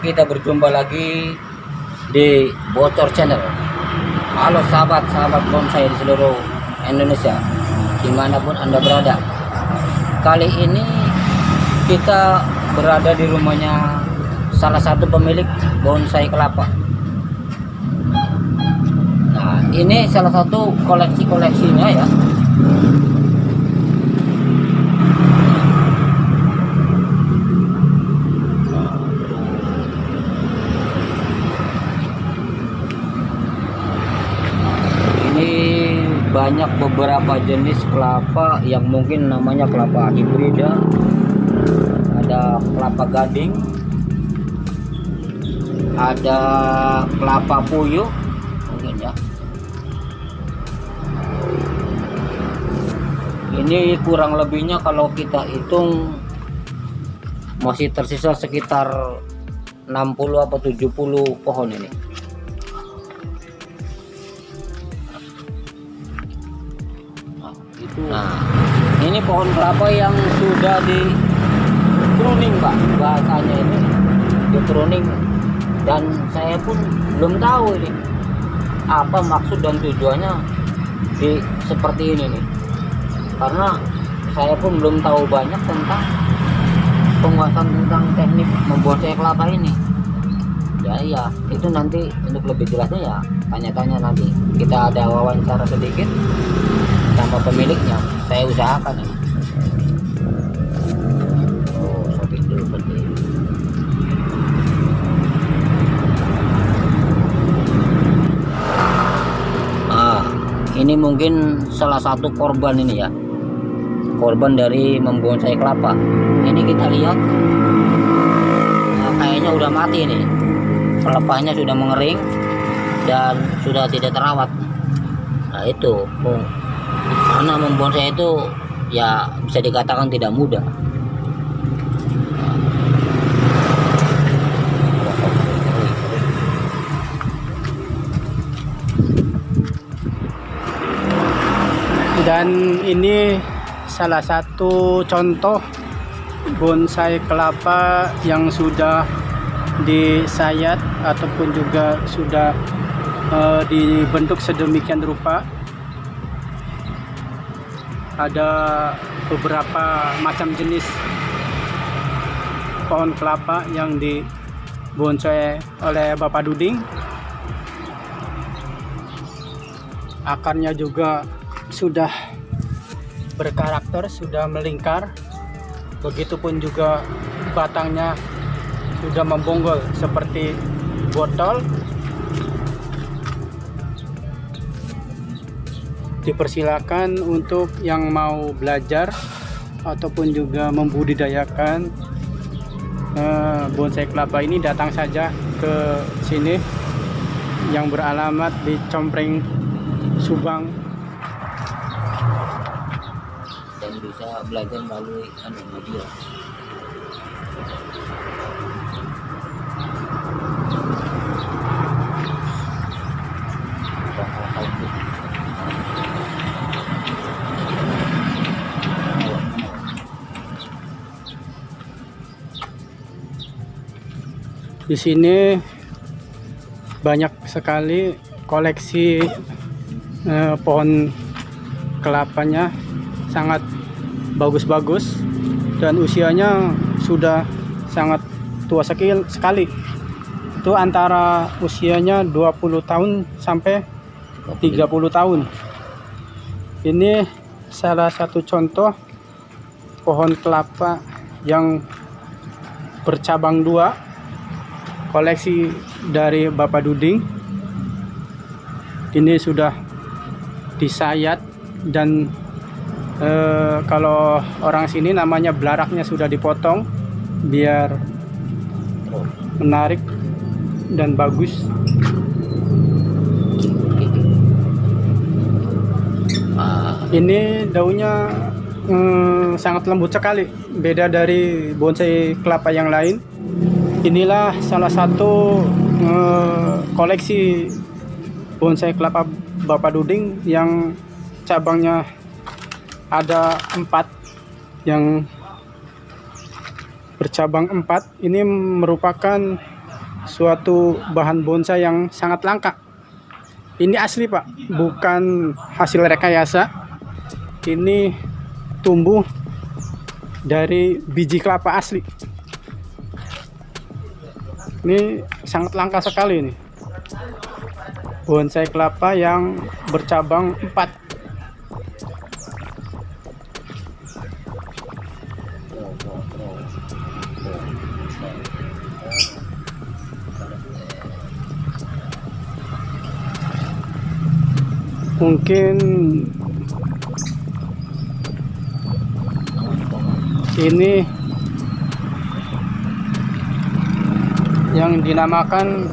kita berjumpa lagi di Bocor Channel. Halo sahabat-sahabat bonsai di seluruh Indonesia, dimanapun Anda berada. Kali ini kita berada di rumahnya salah satu pemilik bonsai kelapa. Nah, ini salah satu koleksi-koleksinya ya. Banyak beberapa jenis kelapa yang mungkin namanya kelapa hibrida, ada kelapa gading, ada kelapa puyuh mungkin ya. Ini kurang lebihnya kalau kita hitung masih tersisa sekitar 60 atau 70 pohon ini. Nah, ini pohon kelapa yang sudah di pruning, Pak, bahasanya ini di pruning, dan saya pun belum tahu ini apa maksud dan tujuannya di seperti ini nih, karena saya pun belum tahu banyak tentang penguasaan tentang teknik membonsai kelapa ini. Ya, itu nanti untuk lebih jelasnya ya tanya-tanya nanti. Kita ada wawancara sedikit sama pemiliknya, saya usahakan ya. Oh, shopping dulu berarti. Ini mungkin salah satu korban ini ya, korban dari membonsai kelapa. Ini kita lihat, kayaknya udah mati nih, pelepahnya sudah mengering dan sudah tidak terawat. Nah itu, karena membonsai itu ya bisa dikatakan tidak mudah. Dan ini salah satu contoh bonsai kelapa yang sudah disayat ataupun juga sudah dibentuk sedemikian rupa. Ada beberapa macam jenis pohon kelapa yang dibonsai oleh Bapak Duding. Akarnya juga sudah berkarakter, sudah melingkar. Begitupun juga batangnya sudah membonggol seperti botol. Dipersilakan untuk yang mau belajar ataupun juga membudidayakan bonsai kelapa ini, datang saja ke sini yang beralamat di Compreng, Subang, dan bisa belajar melalui media. Di sini banyak sekali koleksi pohon kelapanya, sangat bagus-bagus dan usianya sudah sangat tua sekali. Itu antara usianya 20 tahun sampai 30 tahun. Ini salah satu contoh pohon kelapa yang bercabang dua, koleksi dari Bapak Duding. Ini sudah disayat dan kalau orang sini namanya belaraknya sudah dipotong biar menarik dan bagus. Ini daunnya sangat lembut sekali, beda dari bonsai kelapa yang lain. Inilah salah satu koleksi bonsai kelapa Bapak Duding yang cabangnya ada 4, yang bercabang 4. Ini merupakan suatu bahan bonsai yang sangat langka. Ini asli Pak, bukan hasil rekayasa. Ini tumbuh dari biji kelapa asli. Ini sangat langka sekali ini. Bonsai kelapa yang bercabang 4. Mungkin ini yang dinamakan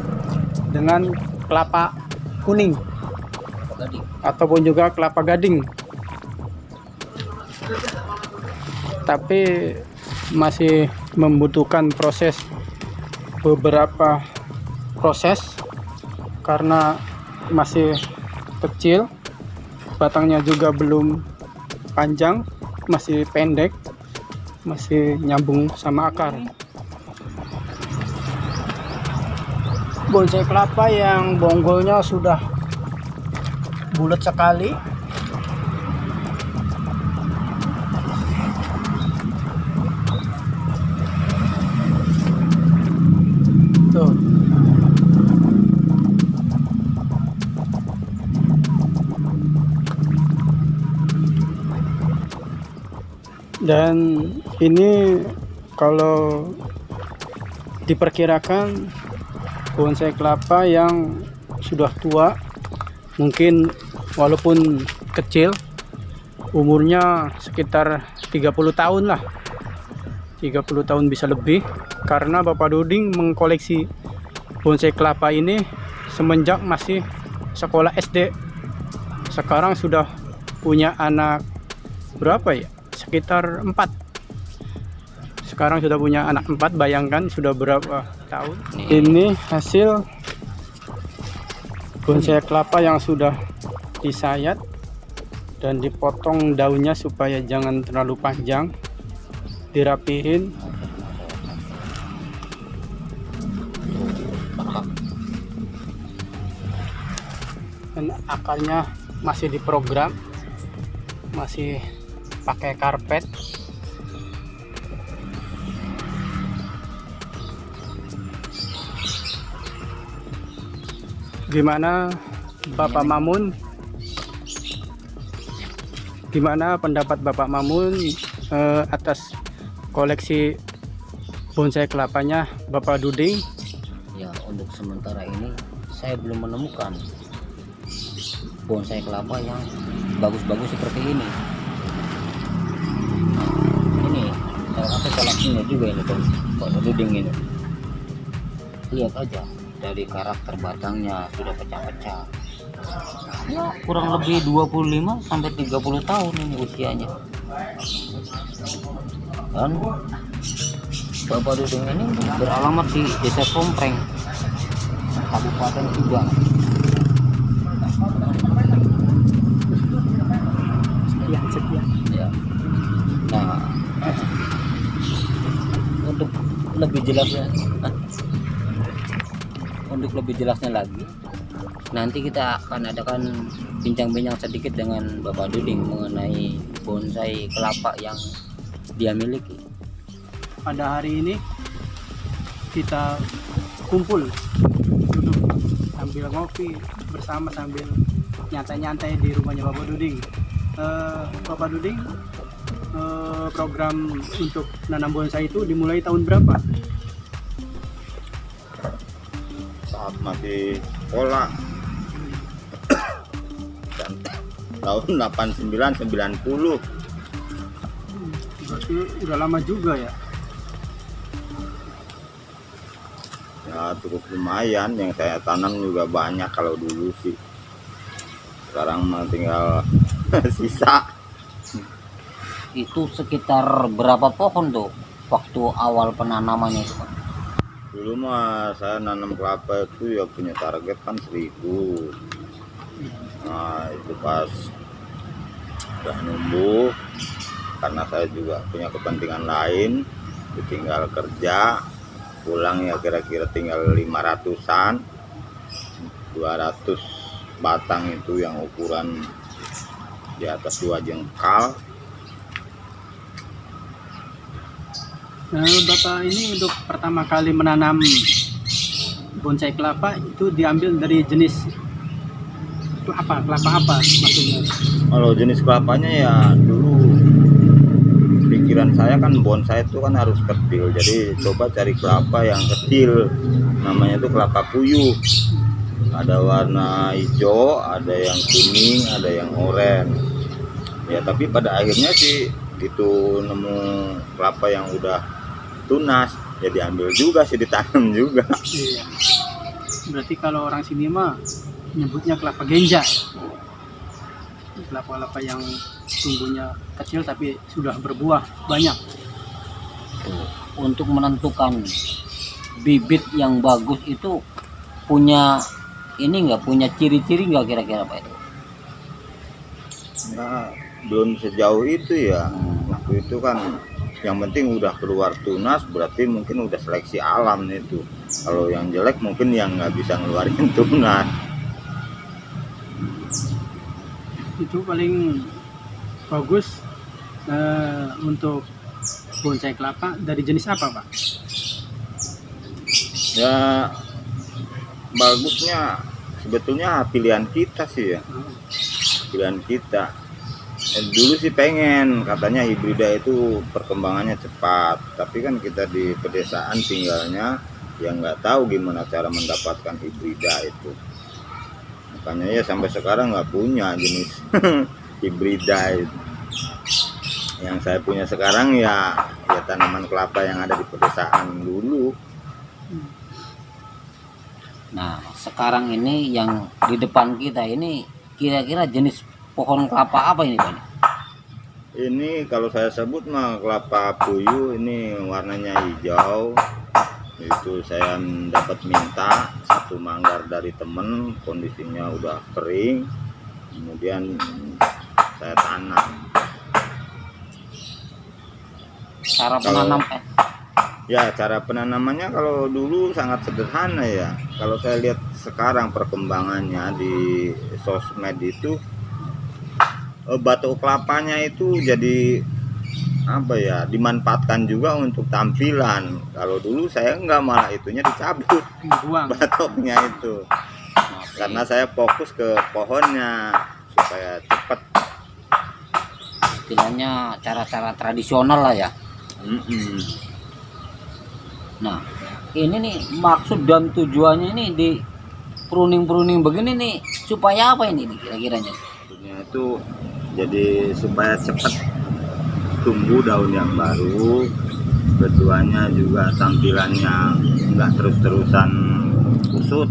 dengan kelapa kuning ataupun juga kelapa gading, tapi masih membutuhkan beberapa proses karena masih kecil, batangnya juga belum panjang, masih pendek, masih nyambung sama akar. Bonsai kelapa yang bonggolnya sudah bulat sekali. Tuh. Dan ini kalau diperkirakan bonsai kelapa yang sudah tua, mungkin walaupun kecil, umurnya sekitar 30 tahun lah. 30 tahun bisa lebih, karena Bapak Duding mengkoleksi bonsai kelapa ini semenjak masih sekolah SD. Sekarang sudah punya anak berapa ya? Sekitar 4. Sekarang sudah punya anak 4, bayangkan sudah berapa tahun. Ini hasil bonsai kelapa yang sudah disayat dan dipotong daunnya supaya jangan terlalu panjang, dirapihin. Dan akarnya masih diprogram, masih pakai karpet. Gimana Bapak Mamun? Gimana pendapat Bapak Mamun atas koleksi bonsai kelapanya Bapak Duding? Ya, untuk sementara ini saya belum menemukan bonsai kelapa yang bagus-bagus seperti ini. Ini salah satu koleksinya juga ini Pak Duding ini. Lihat aja, dari karakter batangnya sudah pecah-pecah. Ya, kurang lebih 25 sampai 30 tahun ini usianya. Dan Bapak Duding ini beralamat di Desa Kompreng, Kabupaten Subang. Sekian. Ya. Nah, untuk lebih jelasnya lagi, nanti kita akan adakan bincang-bincang sedikit dengan Bapak Duding mengenai bonsai kelapa yang dia miliki. Pada hari ini kita kumpul, duduk sambil ngopi bersama, sambil nyantai-nyantai di rumahnya Bapak Duding. Bapak Duding, program untuk nanam bonsai itu dimulai tahun berapa? Saat masih sekolah. Dan tahun 89-90. Berarti udah lama juga ya? Ya cukup lumayan, yang saya tanam juga banyak kalau dulu sih. Sekarang mah tinggal sisa. Itu sekitar berapa pohon tuh waktu awal penanamannya itu, Pak? Dulu mah saya nanam kelapa itu ya punya target kan 1000. Nah itu pas udah numbuh, karena saya juga punya kepentingan lain, tinggal kerja. pulang ya kira-kira tinggal 500-an, 200 batang itu yang ukuran di atas 2 jengkal. Nah, Bapak ini untuk pertama kali menanam bonsai kelapa itu diambil dari jenis kelapa apa maksudnya? Kalau jenis kelapanya ya dulu pikiran saya kan bonsai itu kan harus kecil, jadi coba cari kelapa yang kecil, namanya itu kelapa puyuh. Ada warna hijau, ada yang kuning, ada yang oranye. Ya tapi pada akhirnya sih itu nemu kelapa yang udah tunas, ya diambil juga sih, ditanam juga. Iya. Berarti kalau orang sini mah nyebutnya kelapa genja. Kelapa-kelapa yang tumbuhnya kecil tapi sudah berbuah banyak. Tuh, untuk menentukan bibit yang bagus itu punya ini nggak, punya ciri-ciri nggak kira-kira Pak itu? Nah, belum sejauh itu ya. Waktu itu kan yang penting udah keluar tunas, berarti mungkin udah seleksi alam itu. Kalau yang jelek mungkin yang nggak bisa ngeluarin tunas. Itu paling bagus untuk bonsai kelapa dari jenis apa, Pak? Ya bagusnya sebetulnya pilihan kita sih ya, pilihan kita. Dulu sih pengen, katanya hibrida itu perkembangannya cepat, tapi kan kita di pedesaan tinggalnya yang nggak tahu gimana cara mendapatkan hibrida itu. Makanya ya sampai sekarang nggak punya jenis hibrida itu. Yang saya punya sekarang ya tanaman kelapa yang ada di pedesaan dulu. Nah, sekarang ini yang di depan kita ini kira-kira jenis pohon kelapa apa ini Pak? Ini kalau saya sebut mah kelapa puyuh, ini warnanya hijau. Itu saya dapat minta satu manggar dari temen, kondisinya udah kering, kemudian saya tanam. Cara penanam Ya cara penanamannya kalau dulu sangat sederhana ya. Kalau saya lihat sekarang perkembangannya di sosmed itu, batok kelapanya itu jadi apa ya, dimanfaatkan juga untuk tampilan. Kalau dulu saya enggak, malah itunya dicabut, Buang. batoknya itu, karena saya fokus ke pohonnya supaya cepat. istilahnya cara-cara tradisional lah ya. Nah, ini nih maksud dan tujuannya ini di pruning begini nih supaya apa ini kira-kiranya? Maksudnya itu jadi supaya cepat tumbuh daun yang baru, keduanya juga tampilannya nggak terus-terusan kusut.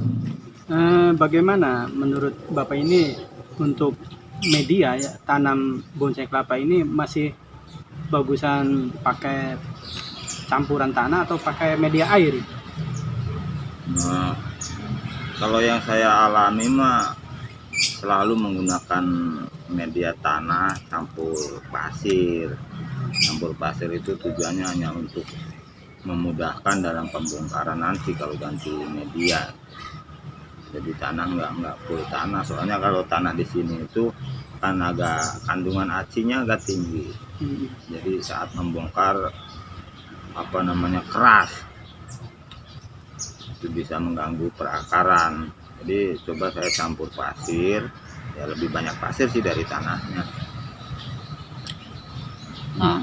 Bagaimana menurut Bapak ini untuk media ya, tanam bonsai kelapa ini masih bagusan pakai campuran tanah atau pakai media air? Nah, kalau yang saya alami mah selalu menggunakan media tanah campur pasir. Campur pasir itu tujuannya hanya untuk memudahkan dalam pembongkaran nanti kalau ganti media. Jadi tanah nggak full tanah, soalnya kalau tanah di sini itu kan agak kandungan acinya agak tinggi. Jadi saat membongkar keras, itu bisa mengganggu perakaran. Jadi coba saya campur pasir, ya lebih banyak pasir sih dari tanahnya. Nah,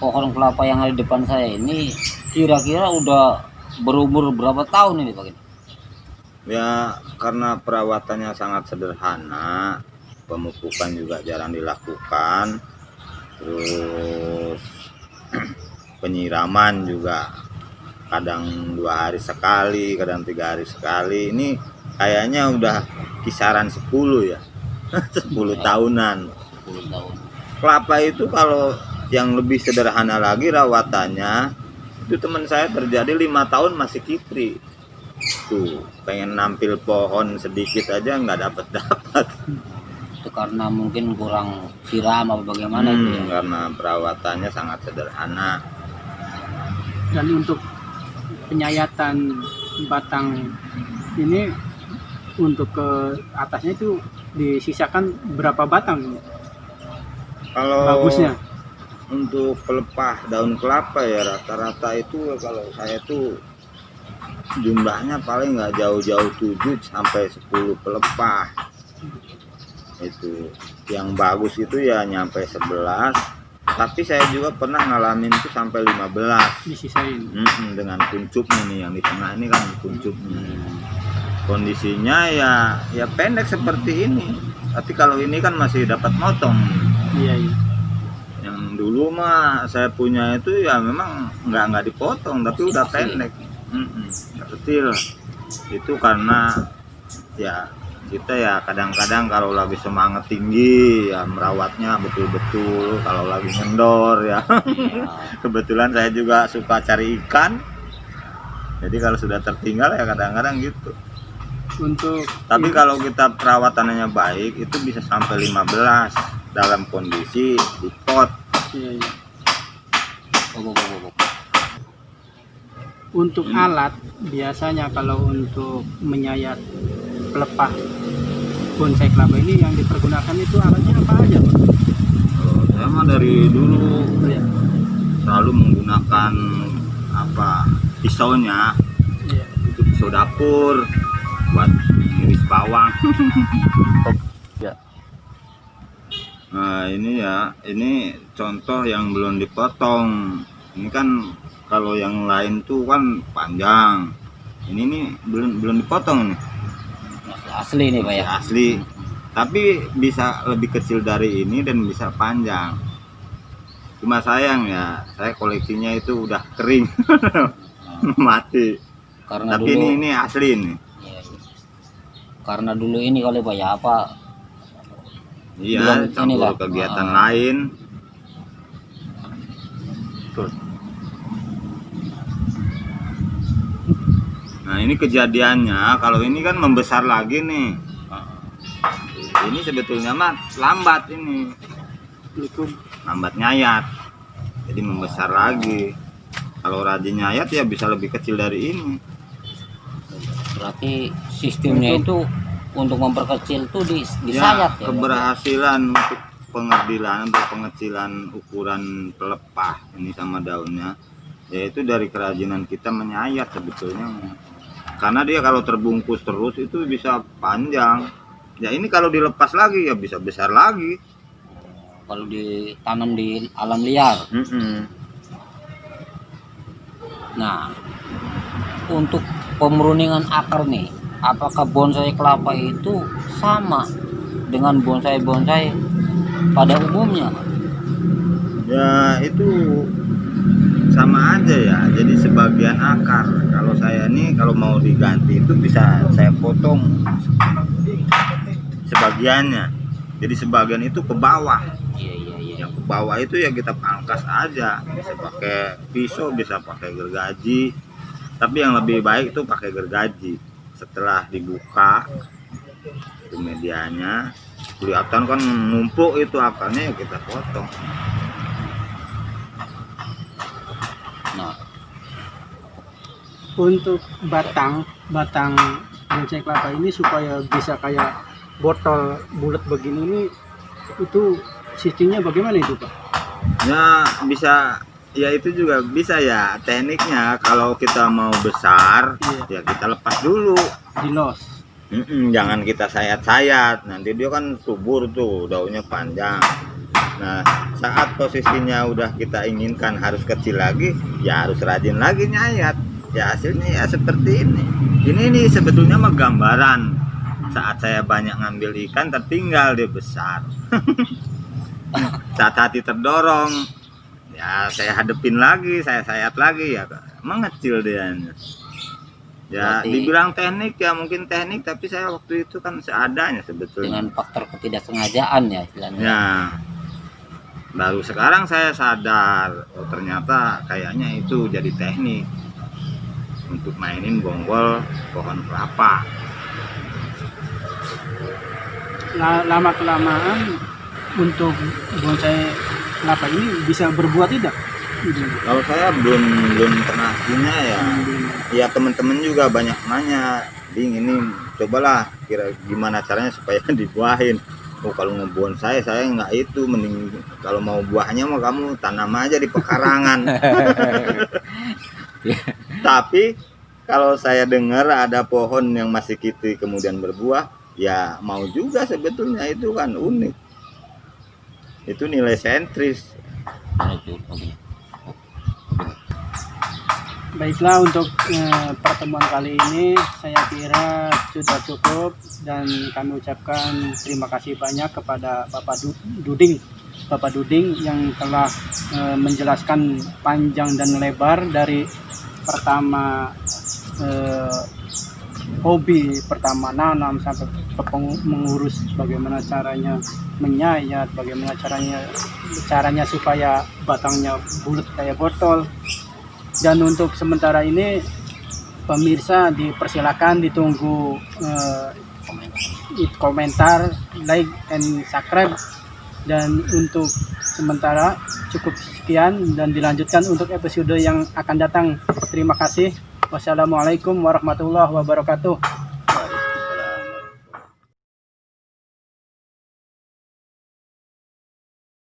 pohon kelapa yang ada di depan saya ini kira-kira udah berumur berapa tahun ini Pak? Ya karena perawatannya sangat sederhana, pemupukan juga jarang dilakukan, terus penyiraman juga kadang 2 hari sekali, kadang 3 hari sekali. Ini kayaknya udah kisaran 10 ya. 10 tahunan. 10 tahun. Kelapa itu kalau yang lebih sederhana lagi rawatannya, itu teman saya terjadi 5 tahun masih kipri. Tuh, pengen nampil pohon sedikit aja nggak dapat. Itu karena mungkin kurang siram apa bagaimana itu ya? Karena perawatannya sangat sederhana. Dan untuk penyayatan batang ini untuk ke atasnya itu disisakan berapa batang Kalau bagusnya? untuk pelepah daun kelapa ya rata-rata itu kalau saya tuh jumlahnya paling nggak jauh-jauh 7 sampai 10 pelepah. Itu yang bagus itu ya nyampe 11, tapi saya juga pernah ngalamin itu sampai 15 Disisain. dengan kuncupnya nih, yang di tengah ini kan kuncupnya. Kondisinya ya pendek seperti ini, tapi kalau ini kan masih dapat motong. Iya, iya. Yang dulu mah saya punya itu ya memang nggak dipotong tapi udah pendek. Kecil. Itu karena ya kita ya kadang-kadang kalau lagi semangat tinggi ya merawatnya betul-betul, kalau lagi ngendor ya. Kebetulan saya juga suka cari ikan, jadi kalau sudah tertinggal ya kadang-kadang gitu. Tapi kalau kita perawatannya baik itu bisa sampai 15 dalam kondisi di pot. Iya, iya. Untuk alat biasanya kalau untuk menyayat pelepah bonsai kelapa ini yang dipergunakan itu alatnya apa aja, Pak? Saya mah dari dulu Iya. selalu menggunakan pisaunya, Iya. itu pisau dapur buat iris bawang. Ya. Nah ini contoh yang belum dipotong. Ini kan kalau yang lain tuh kan panjang, ini nih belum dipotong nih. Asli nih Pak ya. Asli, tapi bisa lebih kecil dari ini dan bisa panjang. Cuma sayang ya, saya koleksinya itu udah kering. Mati. Karena Tapi dulu ini asli nih. iya, iya. Karena dulu ini kali Pak ya Iya, belum campur inilah. kegiatan lain. Tuh. Nah ini kejadiannya, kalau ini kan membesar lagi nih. Ini sebetulnya mah lambat ini, lambat nyayat, jadi membesar lagi. Kalau rajin nyayat ya bisa lebih kecil dari ini. Berarti sistemnya itu untuk memperkecil tuh disayat ya. Keberhasilan untuk pengerdilan atau pengecilan ukuran pelepah ini sama daunnya, yaitu dari kerajinan kita menyayat sebetulnya. Karena dia kalau terbungkus terus itu bisa panjang. Ya ini kalau dilepas lagi ya bisa besar lagi. Kalau ditanam di alam liar. Nah, untuk pemruningan akar nih, apakah bonsai kelapa itu sama dengan bonsai-bonsai pada umumnya? Ya itu sama aja ya. Jadi sebagian akar, kalau saya nih kalau mau diganti itu bisa saya potong sebagiannya. Jadi sebagian itu ke bawah. Iya, iya, iya. Yang ke bawah itu ya kita pangkas aja. Bisa pakai pisau, bisa pakai gergaji. Tapi yang lebih baik itu pakai gergaji. Setelah dibuka itu medianya, kelihatan kan numpuk itu akarnya, ya kita potong. Nah, Untuk batang bonsai kelapa ini supaya bisa kayak botol bulat begini ini, itu sistemnya bagaimana itu, Pak? Ya bisa, ya itu juga bisa ya tekniknya. Kalau kita mau besar, Iya. ya kita lepas dulu. Dilos. Jangan kita sayat-sayat, nanti dia kan subur tuh, daunnya panjang. Nah saat posisinya udah kita inginkan harus kecil lagi, ya harus rajin lagi nyayat. Ya hasilnya ya seperti ini. Ini sebetulnya mah gambaran saat saya banyak ngambil ikan tertinggal dia besar. Saat hati terdorong ya saya hadepin lagi, saya sayat lagi, ya mengecil dia. Ya Berarti dibilang teknik ya mungkin teknik, tapi saya waktu itu kan seadanya sebetulnya. dengan faktor ketidaksengajaan ya istilahnya. Ya baru sekarang saya sadar, oh ternyata kayaknya itu jadi teknik untuk mainin bonggol pohon kelapa. Lama kelamaan untuk bonsai kelapa ini bisa berbuah tidak? Kalau saya belum pernah punya ya. Ya teman-teman juga banyak nanya, Ding ini cobalah kira gimana caranya supaya dibuahin. Oh kalau ngebonsai saya nggak itu, mending kalau mau buahnya mah kamu tanam aja di pekarangan. Tapi kalau saya dengar ada pohon yang masih kiti kemudian berbuah, ya mau juga sebetulnya, itu kan unik. Itu nilai sentris. Nah, itu hobinya. Baiklah, untuk pertemuan kali ini saya kira sudah cukup, dan kami ucapkan terima kasih banyak kepada Bapak Duding yang telah menjelaskan panjang dan lebar dari pertama hobi pertama nanam sampai ke mengurus, bagaimana caranya menyayat, bagaimana caranya supaya batangnya bulat kayak botol. Dan untuk sementara ini pemirsa dipersilakan ditunggu komentar, like, and subscribe. Dan untuk sementara cukup sekian, dan dilanjutkan untuk episode yang akan datang. Terima kasih. Wassalamualaikum warahmatullahi wabarakatuh.